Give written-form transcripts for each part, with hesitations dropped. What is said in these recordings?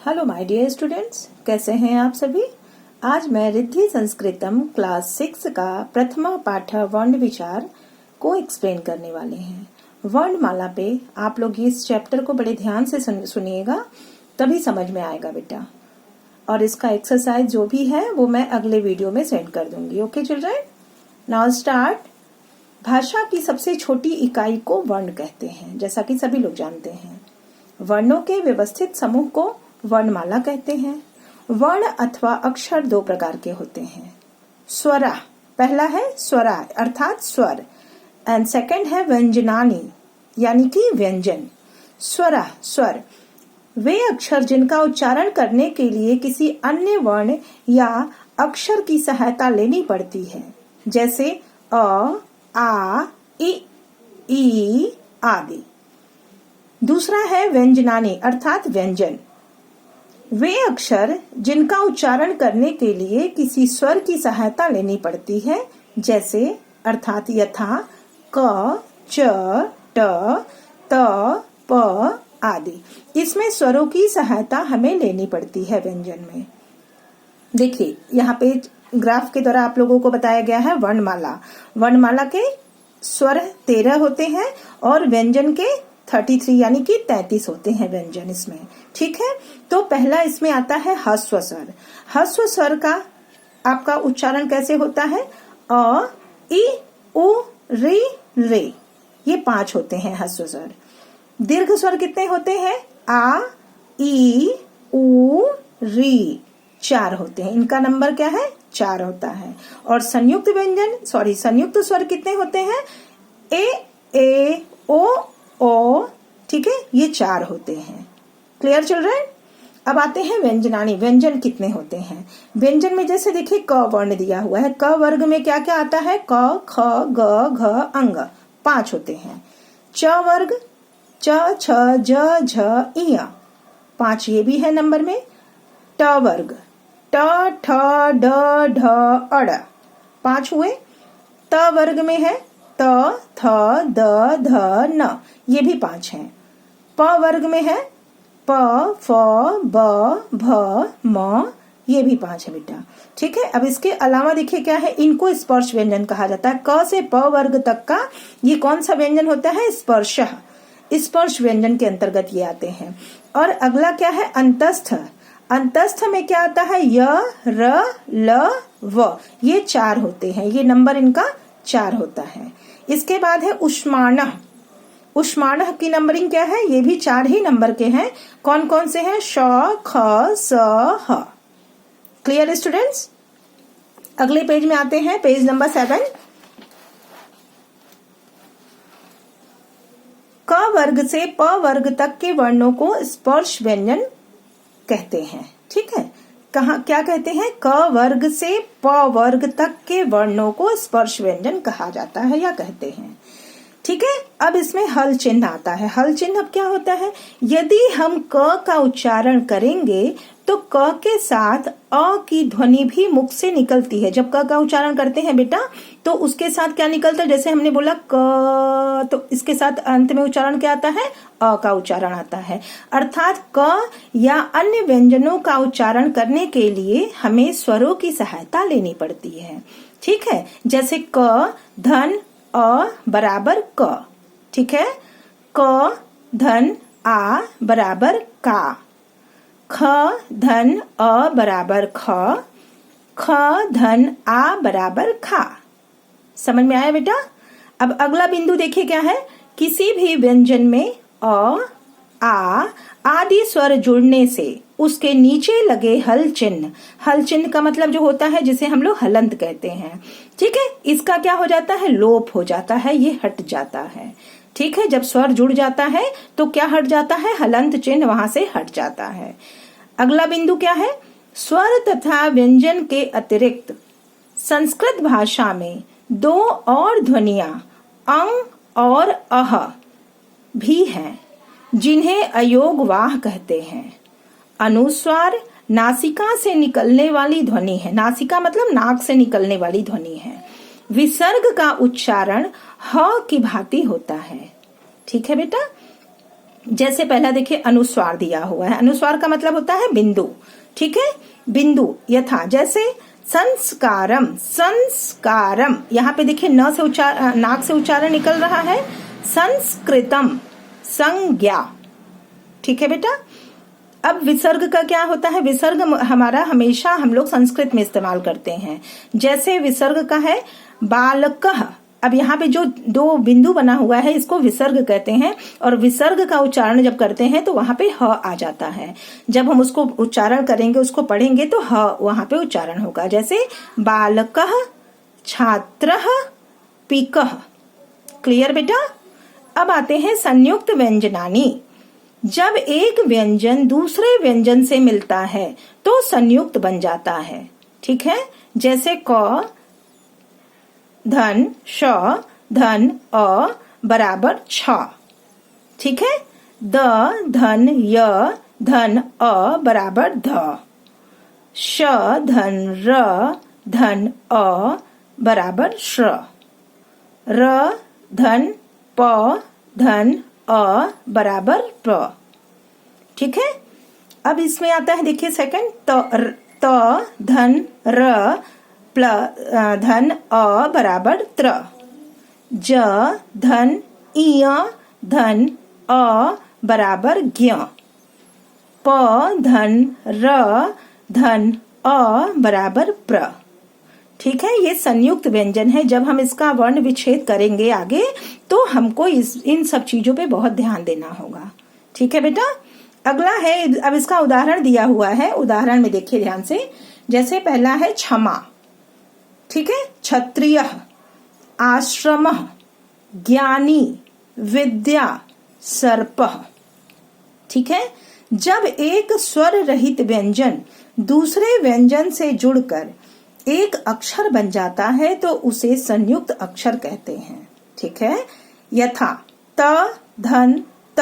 Hello my dear students, कैसे हैं आप सभी। आज मैं रिद्धि संस्कृतम क्लास 6 का प्रथमा पाठ वर्ण विचार को एक्सप्लेन करने वाले हैं। वर्णमाला पे आप लोग इस चैप्टर को बड़े ध्यान से सुनिएगा, तभी समझ में आएगा बेटा। और इसका एक्सरसाइज जो भी है वो मैं अगले वीडियो में सेंड कर दूंगी। Okay children, now start. भाषा की सबसे छोटी इकाई को वर्ण कहते हैं, जैसा कि सभी लोग जानते हैं। वर्णों के व्यवस्थित समूह को वर्णमाला कहते हैं। वर्ण अथवा अक्षर दो प्रकार के होते हैं। स्वरा, पहला है स्वरा अर्थात स्वर, एंड सेकंड है व्यंजनानी यानी कि व्यंजन। स्वरा स्वर, वे अक्षर जिनका उच्चारण करने के लिए किसी अन्य वर्ण या अक्षर की सहायता लेनी पड़ती है, जैसे अ, आ, ई आदि। दूसरा है व्यंजनानी अर्थात व्यंजन, वे अक्षर जिनका उच्चारण करने के लिए किसी स्वर की सहायता लेनी पड़ती है, जैसे अर्थात यथा क, च, ट, त, प आदि। इसमें स्वरों की सहायता हमें लेनी पड़ती है व्यंजन में। देखिए यहाँ पे ग्राफ के द्वारा आप लोगों को बताया गया है वर्णमाला। वर्णमाला के स्वर 13 होते हैं और व्यंजन के 33 यानी कि 33 होते हैं व्यंजन इसमें। ठीक है, तो पहला इसमें आता है ह्रस्व स्वर। ह्रस्व स्वर का आपका उच्चारण कैसे होता है? अ, ई, उ, री, रे, ये 5 होते हैं ह्रस्व स्वर। दीर्घ स्वर कितने होते हैं? आ, ई, उ, री, 4 होते हैं। इनका नंबर क्या है? 4 होता है। और संयुक्त स्वर कितने होते हैं? ए, ओ, ठीक है, ये 4 होते हैं। Clear children? अब आते हैं व्यंजनानी। व्यंजन कितने होते हैं? व्यंजन में जैसे देखिए क वर्ण दिया हुआ है, क वर्ग में क्या क्या आता है? क, ख, ग, घ, अंग, 5 होते हैं। च वर्ग, च, छ, ज, झ, इय, 5 ये भी है नंबर में। ट वर्ग, ट, ठ, ड, ढ, अड़, 5 हुए। त वर्ग में है त, थ, द, ध, न, ये भी 5 हैं। प वर्ग में है प, फ, ब, भ, म, ये भी 5 है बेटा। ठीक है, अब इसके अलावा देखिए क्या है, इनको स्पर्श व्यंजन कहा जाता है। क से प वर्ग तक का ये कौन सा व्यंजन होता है? स्पर्श। स्पर्श व्यंजन के अंतर्गत ये आते हैं। और अगला क्या है? अंतस्थ। अंतस्थ में क्या आता है? य, र, ल, व, ये 4 होते हैं। ये नंबर इनका 4 होता है। इसके बाद है उष्माणः। उष्माणः की नंबरिंग क्या है? ये भी 4 ही नंबर के हैं। कौन कौन से हैं? श, ख, स, ह। Clear students? अगले पेज में आते हैं, पेज नंबर 7। क वर्ग से प वर्ग तक के वर्णों को स्पर्श व्यंजन कहते हैं। ठीक है, कहाँ क्या कहते हैं? क वर्ग से प वर्ग तक के वर्णों को स्पर्श व्यंजन कहा जाता है या कहते हैं। ठीक है, अब इसमें हल चिन्ह आता है। हल चिन्ह अब क्या होता है? यदि हम क का उच्चारण करेंगे तो क के साथ अ की ध्वनि भी मुख से निकलती है। जब क का उच्चारण करते हैं बेटा तो उसके साथ क्या निकलता है? जैसे हमने बोला क, तो इसके साथ अंत में उच्चारण क्या आता है? अ का उच्चारण आता है। अर्थात क या अन्य व्यंजनों का उच्चारण करने के लिए हमें स्वरों की सहायता लेनी पड़ती है। ठीक है, जैसे क धन अ बराबर क। ठीक है, क धन आ बराबर का, ख धन अ बराबर ख, ख धन आ बराबर खा। समझ में आया बेटा? अब अगला बिंदु देखिए क्या है। किसी भी व्यंजन में अ, आ आदि स्वर जुड़ने से उसके नीचे लगे हल चिन्ह, हल चिन्ह का मतलब जो होता है जिसे हम लोग हलंत कहते हैं। ठीक है, इसका क्या हो जाता है? लोप हो जाता है, ये हट जाता है। ठीक है, जब स्वर जुड़ जाता है तो क्या हट जाता है? हलंत चिन्ह वहां से हट जाता है। अगला बिंदु क्या है? स्वर तथा व्यंजन के अतिरिक्त संस्कृत भाषा में 2 और ध्वनियां अंग और अह भी हैं, जिन्हें अयोगवाह कहते हैं। अनुस्वार नासिका से निकलने वाली ध्वनि है। नासिका मतलब नाक से निकलने वाली ध्वनि है। विसर्ग का उच्चारण ह की भांति होता है। ठीक है बेटा, जैसे पहला देखिए अनुस्वार दिया हुआ है, अनुस्वार का मतलब होता है बिंदु, ठीक है, बिंदु। यथा जैसे संस्कारम, संस्कारम, यहाँ पे देखिए न से नाक से उच्चारण निकल रहा है। संस्कृतम, संज्ञा, ठीक है बेटा। अब विसर्ग का क्या होता है? विसर्ग हमारा हमेशा हम लोग संस्कृत में इस्तेमाल करते हैं। जैसे विसर्ग का है बालकः, अब यहाँ पे जो दो बिंदु बना हुआ है इसको विसर्ग कहते हैं, और विसर्ग का उच्चारण जब करते हैं तो वहां पे ह आ जाता है। जब हम उसको उच्चारण करेंगे, उसको पढ़ेंगे तो ह वहां पे उच्चारण होगा। जैसे बालकः, छात्रः, पिकः। क्लियर बेटा? अब आते हैं संयुक्त व्यंजनानी। जब एक व्यंजन दूसरे व्यंजन से मिलता है तो संयुक्त बन जाता है, ठीक है। जैसे क धन श धन अ बराबर छ, ठीक है। द धन य धन अ बराबर ध, श धन र धन अ बराबर श्र, र धन प धन अ बराबर प, ठीक है। अब इसमें आता है देखिए सेकंड त धन र धन अ बराबर त्र, ज धन इय धन अ बराबर ज्ञ, प धन र धन अ बराबर प्र, ठीक है। ये संयुक्त व्यंजन है। जब हम इसका वर्ण विच्छेद करेंगे आगे तो हमको इन सब चीजों पे बहुत ध्यान देना होगा, ठीक है बेटा। अगला है, अब इसका उदाहरण दिया हुआ है, उदाहरण में देखिए ध्यान से। जैसे पहला है क्षमा, ठीक है, क्षत्रिय, आश्रम, ज्ञानी, विद्या, सर्प, ठीक है। जब एक स्वर रहित व्यंजन दूसरे व्यंजन से जुड़कर एक अक्षर बन जाता है तो उसे संयुक्त अक्षर कहते हैं, ठीक है। यथा त धन त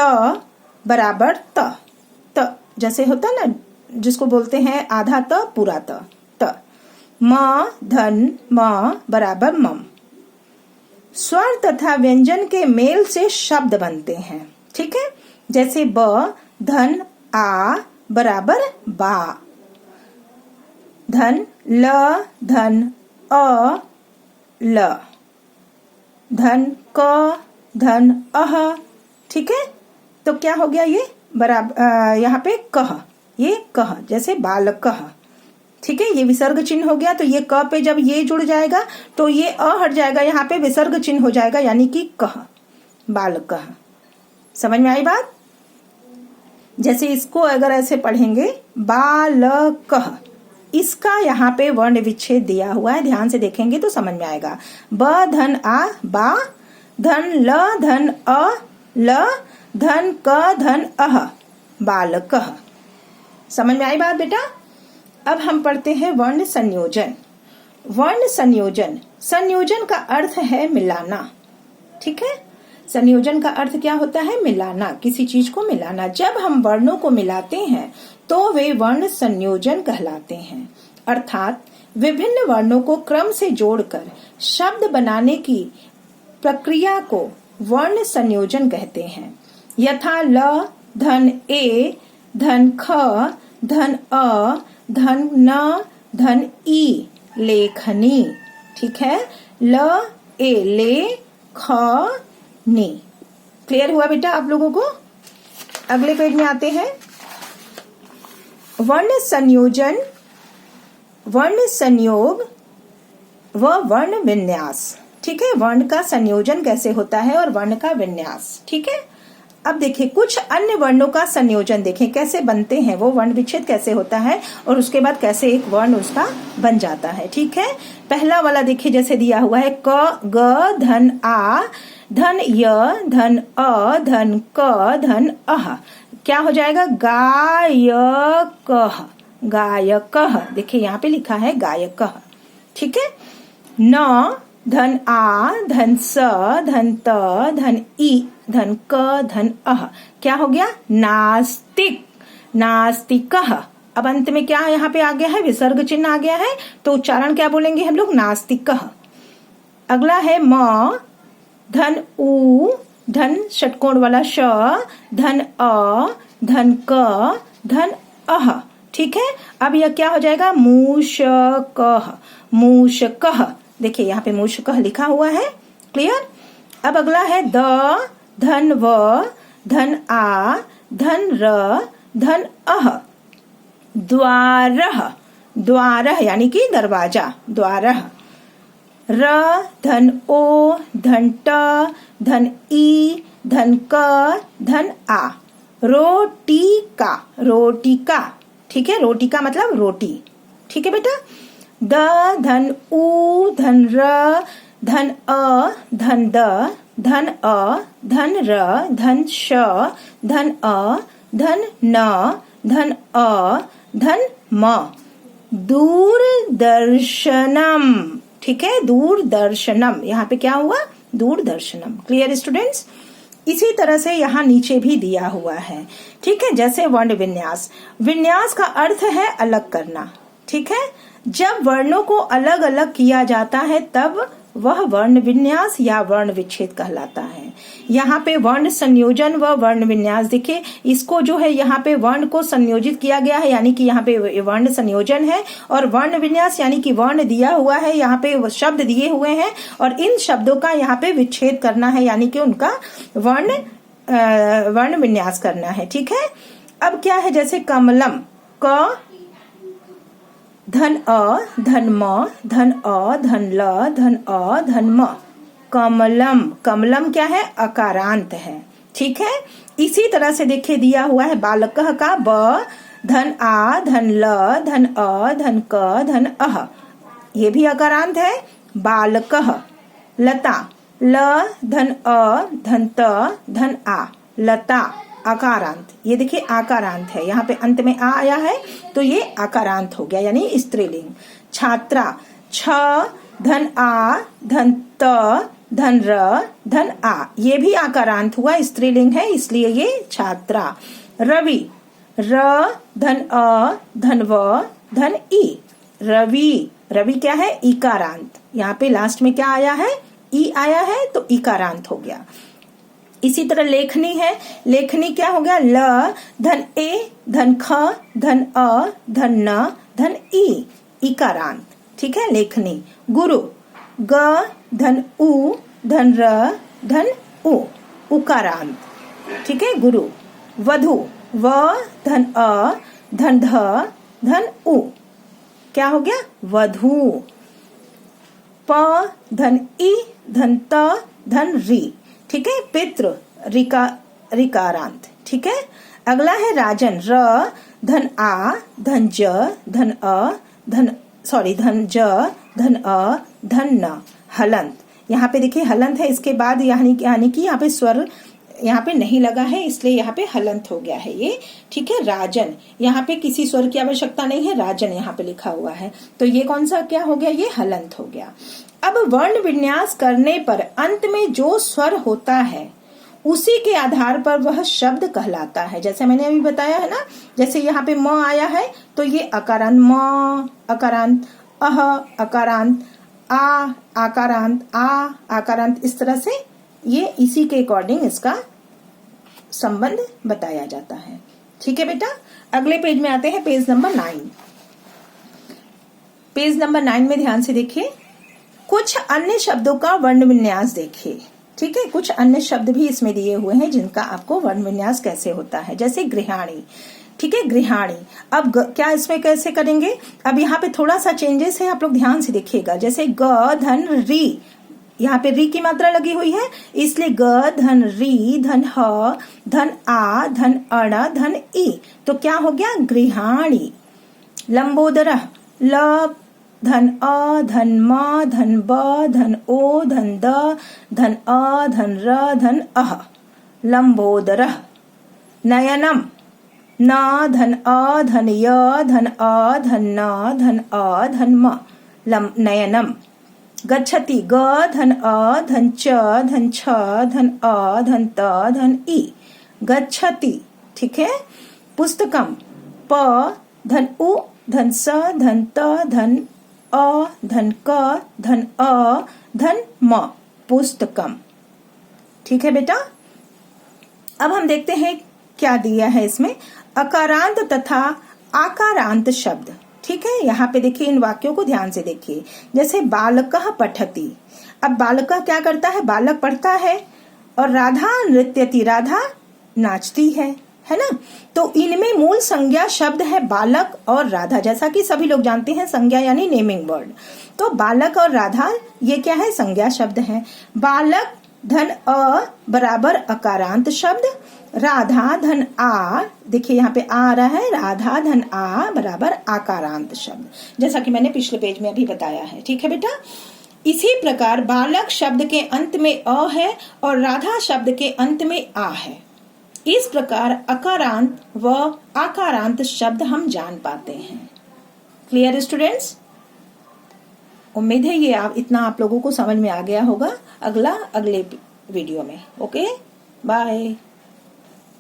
बराबर त, त जैसे होता ना जिसको बोलते हैं आधा त पूरा त, म धन म बराबर मम। स्वर तथा व्यंजन के मेल से शब्द बनते हैं, ठीक है। जैसे ब धन आ बराबर बा, धन ल धन अ ल, धन क धन अह, ठीक है। तो क्या हो गया ये बराबर, यहाँ पे कह, ये कह, जैसे बालकः, ठीक है। ये विसर्ग चिन्ह हो गया, तो ये क पे जब ये जुड़ जाएगा तो ये अ हट जाएगा, यहाँ पे विसर्ग चिन्ह हो जाएगा, यानी कि कह, बालकः। समझ में आई बात? जैसे इसको अगर ऐसे पढ़ेंगे बालकः, इसका यहाँ पे वर्ण विच्छेद दिया हुआ है, ध्यान से देखेंगे तो समझ में आएगा। ब धन आ बा, धन ल धन अ ल, धन क धन अह, बालकः। समझ में आई बात बेटा? अब हम पढ़ते हैं वर्ण संयोजन। वर्ण संयोजन, संयोजन का अर्थ है मिलाना, ठीक है। संयोजन का अर्थ क्या होता है? मिलाना, किसी चीज को मिलाना। जब हम वर्णों को मिलाते हैं तो वे वर्ण संयोजन कहलाते हैं, अर्थात विभिन्न वर्णों को क्रम से जोड़कर शब्द बनाने की प्रक्रिया को वर्ण संयोजन कहते हैं। यथा ल धन ए धन ख धन अ धन न धन ई, लेखनी, ठीक है। ल ए ले, ख नी। क्लियर हुआ बेटा आप लोगों को? अगले पेज में आते हैं। वर्ण संयोजन, वर्ण संयोग व वर्ण विन्यास, ठीक है। वर्ण का संयोजन कैसे होता है और वर्ण का विन्यास, ठीक है। अब देखिए कुछ अन्य वर्णों का संयोजन देखें कैसे बनते हैं, वो वर्ण विच्छेद कैसे होता है और उसके बाद कैसे एक वर्ण उसका बन जाता है, ठीक है। पहला वाला देखिए जैसे दिया हुआ है क ग धन आ धन य धन अ धन क धन अह, क्या हो जाएगा? गायकः, गायकः। देखिए यहाँ पे लिखा है गायकः, ठीक है। न धन आ धन स धन त धन ई धन क धन अह, क्या हो गया? नास्तिक, नास्तिकः। अब अंत में क्या यहाँ पे आ गया है? विसर्ग चिन्ह आ गया है, तो उच्चारण क्या बोलेंगे हम लोग? नास्तिकः। अगला है म धन उ धन षटकोण वाला श, धन अ, धन क, धन अह। ठीक है, अब यह क्या हो जाएगा, मूषकः, मूषकः। देखिए यहाँ पे मूषकः लिखा हुआ है, क्लियर। अब अगला है द, धन व, धन आ, धन र, धन अह, द्वारः, द्वारः यानी कि दरवाजा, द्वारः। र, धन ओ, धन ट, धन ई, धन क, धन आ, रोटिका, रोटिका। ठीक है, रोटिका मतलब रोटी। ठीक है बेटा। द, धन उ, धन र, धन अ, धन द, धन अ, धन र, धन श, धन अ, धन न, धन अ, धन म, दूरदर्शनम। ठीक है, दूरदर्शनम, यहाँ पे क्या हुआ, दूरदर्शनम। Clear students. इसी तरह से यहाँ नीचे भी दिया हुआ है। ठीक है, जैसे वर्ण विन्यास, विन्यास का अर्थ है अलग करना। ठीक है, जब वर्णों को अलग अलग किया जाता है तब वह वर्ण विन्यास या वर्ण विच्छेद कहलाता है। यहाँ पे वर्ण संयोजन व वर्ण विन्यास, देखिए इसको जो है यहाँ पे वर्ण को संयोजित किया गया है, यानी कि यहाँ पे वर्ण संयोजन है, और वर्ण विन्यास यानी कि वर्ण दिया हुआ है, यहाँ पे शब्द दिए हुए हैं और इन शब्दों का यहाँ पे विच्छेद करना है, यानी कि उनका वर्ण विन्यास करना है। ठीक है, अब क्या है, जैसे कमलम, क, धन अ, धन म, धन अ, धन ल, धन अ, धन म, कमलम। कमलम क्या है, अकारांत है। ठीक है, इसी तरह से देखिए दिया हुआ है बालकः का ब, धन आ, धन ल, धन अ, धन क, धन अह, ये भी अकारांत है। बालकः। लता, ल, धन अ, धन त, धन आ, लता, आकारांत। ये देखिए आकारांत है, यहाँ पे अंत में आ आया है तो ये आकारांत हो गया, यानी स्त्रीलिंग। छात्रा, छ, धन आ, धन त, धन र, धन आ, ये भी आकारांत हुआ, स्त्रीलिंग है इसलिए ये छात्रा। रवि, र, धन अ, धन व, धन ई, रवि। रवि क्या है, इकारांत। यहाँ पे लास्ट में क्या आया है, ई आया है तो इकारांत हो गया। इसी तरह लेखनी है, लेखनी क्या हो गया, ल, धन ए, धन ख, धन अ, धन न, धन ई, इकारांत। ठीक है, लेखनी। गुरु, ग, धन उ, धन र, धन उ, उकारांत। ठीक है, गुरु। वधु, व, धन अ, धन ध, धन उ, क्या हो गया, वधु। प, धन ई, धन त, धन री। ठीक है, पितृ, रिकारांत। ठीक है, अगला है राजन, र, धन आ, धन ज, धन अ, धन ज, धन अ, धन न, हलंत। यहाँ पे देखिए हलंत है, इसके बाद यानी कि यहाँ पे स्वर यहाँ पे नहीं लगा है इसलिए यहाँ पे हलंत हो गया है ये। ठीक है, राजन, यहाँ पे किसी स्वर की आवश्यकता नहीं है, राजन यहाँ पे लिखा हुआ है तो ये कौन सा क्या हो गया, ये हलंत हो गया। अब वर्ण विन्यास करने पर अंत में जो स्वर होता है उसी के आधार पर वह शब्द कहलाता है। जैसे मैंने अभी बताया है ना, जैसे यहाँ पे म आया है तो ये अकारांत, म अकारांत, अह अकारांत, आ आकारांत, आ आकारांत, इस तरह से ये इसी के अकॉर्डिंग इसका संबंध बताया जाता है। ठीक है बेटा, अगले पेज में आते हैं, पेज नंबर 9। पेज नंबर 9 में ध्यान से देखिए, कुछ अन्य शब्दों का वर्ण विन्यास देखिए। ठीक है, कुछ अन्य शब्द भी इसमें दिए हुए हैं जिनका आपको वर्ण विन्यास कैसे होता है, जैसे गृहाणी। ठीक है, गृहाणी। अब क्या इसमें कैसे करेंगे, अब यहाँ पे थोड़ा सा चेंजेस है, आप लोग ध्यान से देखिएगा। जैसे ग, धन, री, यहाँ पे री की मात्रा लगी हुई है इसलिए ग, धन, री, धन, ह, धन, आ, धन, अण, धन, ई, तो क्या हो गया, गृहाणी। लंबोदरः, ल, धन अ, धन म, धन ब, धन ओ, धन द, धन अ, धन र, धन अह, लंबोदरः। नयनम, न, धन अ, धन य, धन अ, धन न, धन अ, धन म, नयनम। गच्छति, ग, धन अ, धन च, धन छ, धन अ, धन त, धन ई, गच्छति। ठीक है, पुस्तकम, प, धन उ, धन स, धन त, धन अ, धन क, धन अ, धन म, पुस्तकम। ठीक है बेटा, अब हम देखते हैं क्या दिया है इसमें, अकारांत तथा आकारांत शब्द। ठीक है, यहाँ पे देखिए, इन वाक्यों को ध्यान से देखिए। जैसे बालकः पठति, अब बालकः क्या करता है, बालक पढ़ता है, और राधा नृत्यति, राधा नाचती है ना। तो इनमें मूल संज्ञा शब्द है बालक और राधा, जैसा कि सभी लोग जानते हैं, संज्ञा यानी नेमिंग वर्ड। तो बालक और राधा ये क्या है, संज्ञा शब्द है। बालक धन अ बराबर अकारांत शब्द, राधा धन आ, देखिए यहाँ पे आ रहा है, राधा धन आ बराबर आकारांत शब्द, जैसा कि मैंने पिछले पेज में अभी बताया है। ठीक है बेटा, इसी प्रकार बालक शब्द के अंत में अ है और राधा शब्द के अंत में आ है। इस प्रकार अकारांत व आकारांत शब्द हम जान पाते हैं। Clear students? उम्मीद है ये इतना आप लोगों को समझ में आ गया होगा। अगले वीडियो में। Okay, bye.